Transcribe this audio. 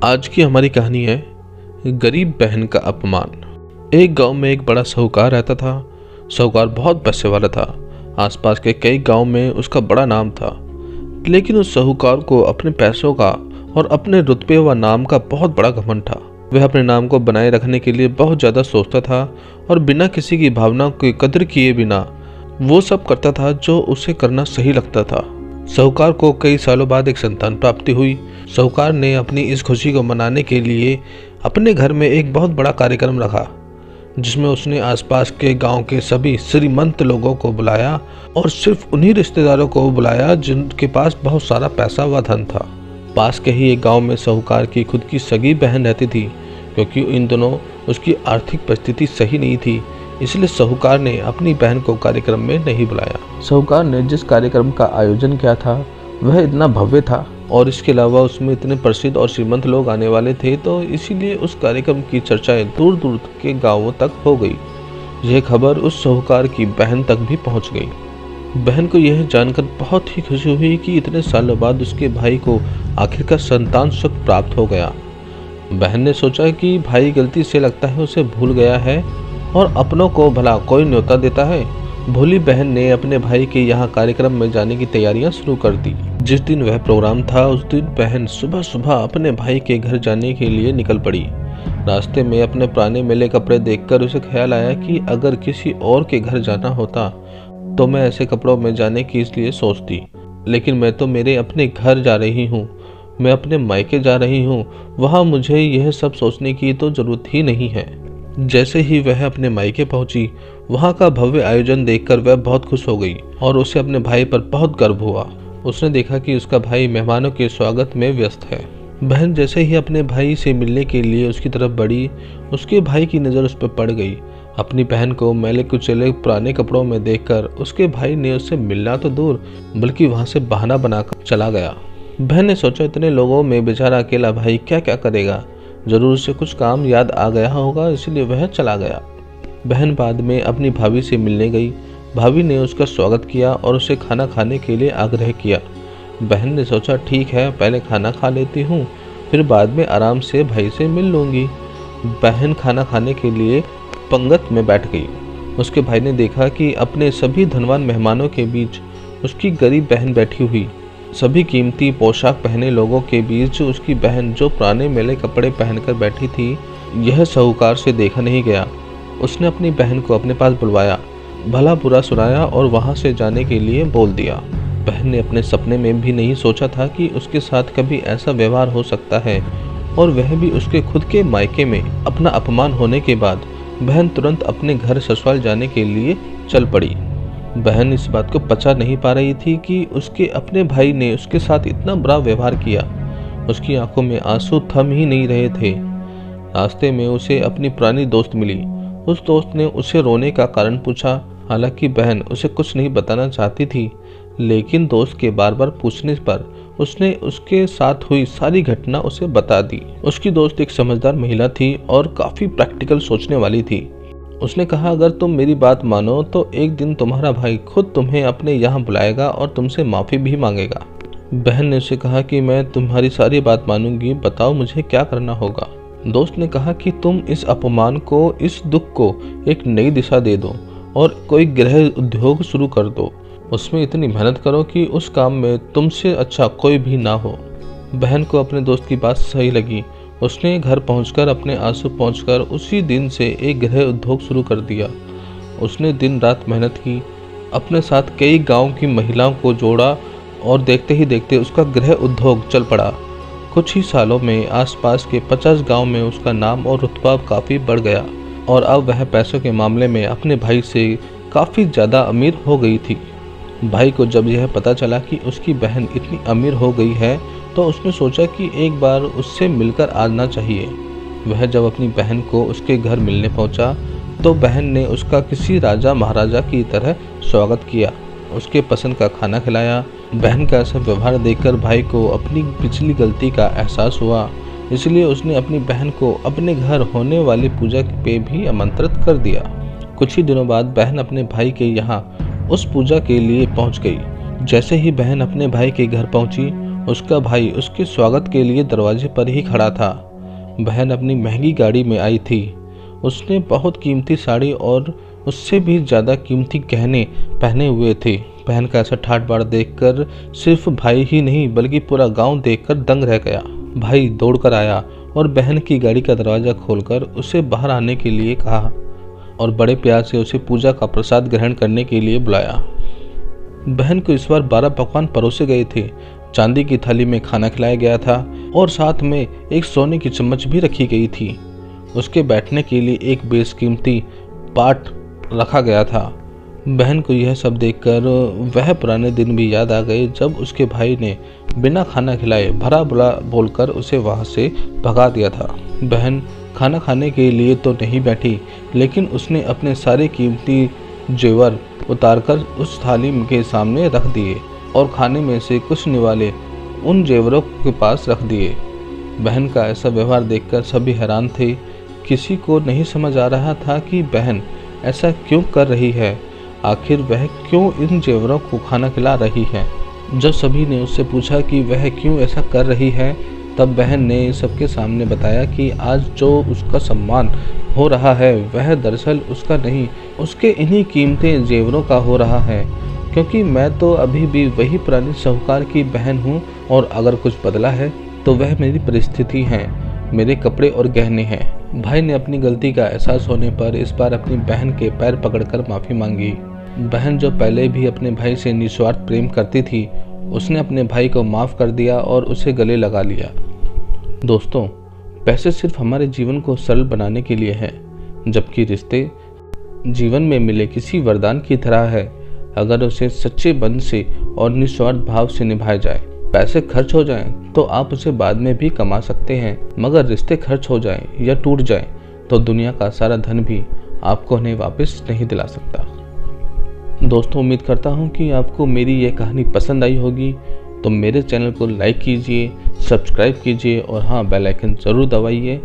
आज की हमारी कहानी है गरीब बहन का अपमान। एक गांव में एक बड़ा साहूकार रहता था। साहूकार बहुत पैसे वाला था। आसपास के कई गांव में उसका बड़ा नाम था। लेकिन उस साहूकार को अपने पैसों का और अपने रुतबे व नाम का बहुत बड़ा घमंड था। वह अपने नाम को बनाए रखने के लिए बहुत ज़्यादा सोचता था और बिना किसी की भावना की कदर किए बिना वो सब करता था जो उसे करना सही लगता था। साहूकार को कई सालों बाद एक संतान प्राप्ति हुई। साहूकार ने अपनी इस खुशी को मनाने के लिए अपने घर में एक बहुत बड़ा कार्यक्रम रखा, जिसमें उसने आसपास के गांव के सभी श्रीमंत लोगों को बुलाया और सिर्फ उन्हीं रिश्तेदारों को बुलाया जिनके पास बहुत सारा पैसा व धन था। पास के ही एक गांव में साहूकार की खुद की सगी बहन रहती थी। क्योंकि इन दिनों उसकी आर्थिक परिस्थिति सही नहीं थी, इसलिए साहूकार ने अपनी बहन को कार्यक्रम में नहीं बुलाया। साहूकार ने जिस कार्यक्रम का आयोजन किया था वह इतना भव्य था और इसके अलावा उसमें इतने प्रसिद्ध और श्रीमंत लोग आने वाले थे, तो इसीलिए उस कार्यक्रम की चर्चाएं दूर दूर के गांवों तक हो गई। यह खबर उस साहूकार की बहन तक भी पहुंच गई। बहन को यह जानकर बहुत ही खुशी हुई कि इतने सालों बाद उसके भाई को आखिरकार संतान सुख प्राप्त हो गया। बहन ने सोचा कि भाई गलती से लगता है उसे भूल गया है और अपनों को भला कोई न्योता देता है। भोली बहन ने अपने भाई के यहाँ कार्यक्रम में जाने की तैयारियां शुरू कर दी। जिस दिन वह प्रोग्राम था उस दिन बहन सुबह सुबह अपने भाई के घर जाने के लिए निकल पड़ी। रास्ते में अपने पुराने मैले कपड़े देखकर उसे ख्याल आया कि अगर किसी और के घर जाना होता तो मैं ऐसे कपड़ों में जाने की इसलिए सोचती, लेकिन मैं तो मेरे अपने घर जा रही हूँ, मैं अपने मायके जा रही हूँ, वहाँ मुझे यह सब सोचने की तो जरूरत ही नहीं है। जैसे ही वह अपने मायके पहुंची, वहां का भव्य आयोजन देखकर वह बहुत खुश हो गई और उसे अपने भाई पर बहुत गर्व हुआ। उसने देखा कि उसका भाई मेहमानों के स्वागत में व्यस्त है। बहन जैसे ही अपने भाई से मिलने के लिए उसकी तरफ बढ़ी, उसके भाई की नज़र उस पर पड़ गई। अपनी बहन को मैले कुचले पुराने कपड़ों में देखकर उसके भाई ने उससे मिलना तो दूर बल्कि वहां से बहाना बनाकर चला गया। बहन ने सोचा इतने लोगों में बेचारा अकेला भाई क्या क्या करेगा, जरूर उसे कुछ काम याद आ गया होगा, इसलिए वह चला गया। बहन बाद में अपनी भाभी से मिलने गई। भाभी ने उसका स्वागत किया और उसे खाना खाने के लिए आग्रह किया। बहन ने सोचा ठीक है, पहले खाना खा लेती हूँ, फिर बाद में आराम से भाई से मिल लूँगी। बहन खाना खाने के लिए पंगत में बैठ गई। उसके भाई ने देखा कि अपने सभी धनवान मेहमानों के बीच उसकी गरीब बहन बैठी हुई। सभी कीमती पोशाक पहने लोगों के बीच उसकी बहन जो पुराने मैले कपड़े पहनकर बैठी थी, यह साहूकार से देखा नहीं गया। उसने अपनी बहन को अपने पास बुलवाया, भला बुरा सुनाया और वहां से जाने के लिए बोल दिया। बहन ने अपने सपने में भी नहीं सोचा था कि उसके साथ कभी ऐसा व्यवहार हो सकता है, और वह भी उसके खुद के मायके में। अपना अपमान होने के बाद बहन तुरंत अपने घर ससुराल जाने के लिए चल पड़ी। बहन इस बात को पचा नहीं पा रही थी कि उसके अपने भाई ने उसके साथ इतना बुरा व्यवहार किया। उसकी आंखों में आंसू थम ही नहीं रहे थे। रास्ते में उसे अपनी पुरानी दोस्त मिली। उस दोस्त ने उसे रोने का कारण पूछा। हालांकि बहन उसे कुछ नहीं बताना चाहती थी, लेकिन दोस्त के बार बार पूछने पर उसने उसके साथ हुई सारी घटना उसे बता दी। उसकी दोस्त एक समझदार महिला थी और काफी प्रैक्टिकल सोचने वाली थी। उसने कहा अगर तुम मेरी बात मानो तो एक दिन तुम्हारा भाई खुद तुम्हें अपने यहाँ बुलाएगा और तुमसे माफ़ी भी मांगेगा। बहन ने उसे कहा कि मैं तुम्हारी सारी बात मानूंगी, बताओ मुझे क्या करना होगा। दोस्त ने कहा कि तुम इस अपमान को, इस दुख को एक नई दिशा दे दो और कोई गृह उद्योग शुरू कर दो। उसमें इतनी मेहनत करो कि उस काम में तुमसे अच्छा कोई भी ना हो। बहन को अपने दोस्त की बात सही लगी। उसने घर पहुंचकर अपने आंसू पहुंचकर उसी दिन से एक गृह उद्योग शुरू कर दिया। उसने दिन रात मेहनत की, अपने साथ कई गांव की महिलाओं को जोड़ा और देखते ही देखते उसका गृह उद्योग चल पड़ा। कुछ ही सालों में आसपास के 50 गांव में उसका नाम और रुतबा काफ़ी बढ़ गया और अब वह पैसों के मामले में अपने भाई से काफ़ी ज़्यादा अमीर हो गई थी। भाई को जब यह पता चला कि उसकी बहन इतनी अमीर हो गई है तो उसने सोचा कि एक बार उससे मिलकर आना चाहिए। वह जब अपनी बहन को उसके घर मिलने पहुंचा तो बहन ने उसका किसी राजा महाराजा की तरह स्वागत किया, उसके पसंद का खाना खिलाया। बहन का ऐसा व्यवहार देखकर भाई को अपनी पिछली गलती का एहसास हुआ, इसलिए उसने अपनी बहन को अपने घर होने वाली पूजा पे भी आमंत्रित कर दिया। कुछ ही दिनों बाद बहन अपने भाई के यहाँ उस पूजा के लिए पहुँच गई। जैसे ही बहन अपने भाई के घर पहुँची, उसका भाई उसके स्वागत के लिए दरवाजे पर ही खड़ा था। बहन अपनी महंगी गाड़ी में आई थी। उसने बहुत कीमती साड़ी और उससे भी ज़्यादा कीमती गहने पहने हुए थे। बहन का ऐसा ठाट बाट देखकर सिर्फ भाई ही नहीं बल्कि पूरा गांव देखकर दंग रह गया। भाई दौड़कर आया और बहन की गाड़ी का दरवाज़ा खोलकर उसे बाहर आने के लिए कहा और बड़े प्यार से उसे पूजा का प्रसाद ग्रहण करने के लिए बुलाया। बहन को इस बार 12 पकवान परोसे गए थे। चांदी की थाली में खाना खिलाया गया था और साथ में एक सोने की चम्मच भी रखी गई थी। उसके बैठने के लिए एक बेशकीमती पाट रखा गया था। बहन को यह सब देखकर वह पुराने दिन भी याद आ गए जब उसके भाई ने बिना खाना खिलाए भरा बुरा बोलकर उसे वहां से भगा दिया था। बहन खाना खाने के लिए तो नहीं बैठी, लेकिन उसने अपने सारे कीमती जेवर उतारकर उस थाली के सामने रख दिए और खाने में से कुछ निवाले उन जेवरों के पास रख दिए। बहन का ऐसा व्यवहार देखकर सभी हैरान थे। किसी को नहीं समझ आ रहा था कि बहन ऐसा क्यों कर रही है, आखिर वह क्यों इन जेवरों को खाना खिला रही है। जब सभी ने उससे पूछा कि वह क्यों ऐसा कर रही है, तब बहन ने सबके सामने बताया कि आज जो उसका सम्मान हो रहा है वह दरअसल उसका नहीं, उसके इन्हीं कीमती जेवरों का हो रहा है, क्योंकि मैं तो अभी भी वही पुरानी साहूकार की बहन हूँ और अगर कुछ बदला है तो वह मेरी परिस्थिति है, मेरे कपड़े और गहने हैं। भाई ने अपनी गलती का एहसास होने पर इस बार अपनी बहन के पैर पकड़कर माफ़ी मांगी। बहन जो पहले भी अपने भाई से निस्वार्थ प्रेम करती थी, उसने अपने भाई को माफ़ कर दिया और उसे गले लगा लिया। दोस्तों, पैसे सिर्फ हमारे जीवन को सरल बनाने के लिए हैं, जबकि रिश्ते जीवन में मिले किसी वरदान की तरह है अगर उसे सच्चे मन से और निस्वार्थ भाव से निभाया जाए। पैसे खर्च हो जाएं तो आप उसे बाद में भी कमा सकते हैं, मगर रिश्ते खर्च हो जाएं या टूट जाएं तो दुनिया का सारा धन भी आपको उन्हें वापस नहीं दिला सकता। दोस्तों, उम्मीद करता हूं कि आपको मेरी यह कहानी पसंद आई होगी, तो मेरे चैनल को लाइक कीजिए, सब्सक्राइब कीजिए और हाँ, बेल आइकन ज़रूर दबाइए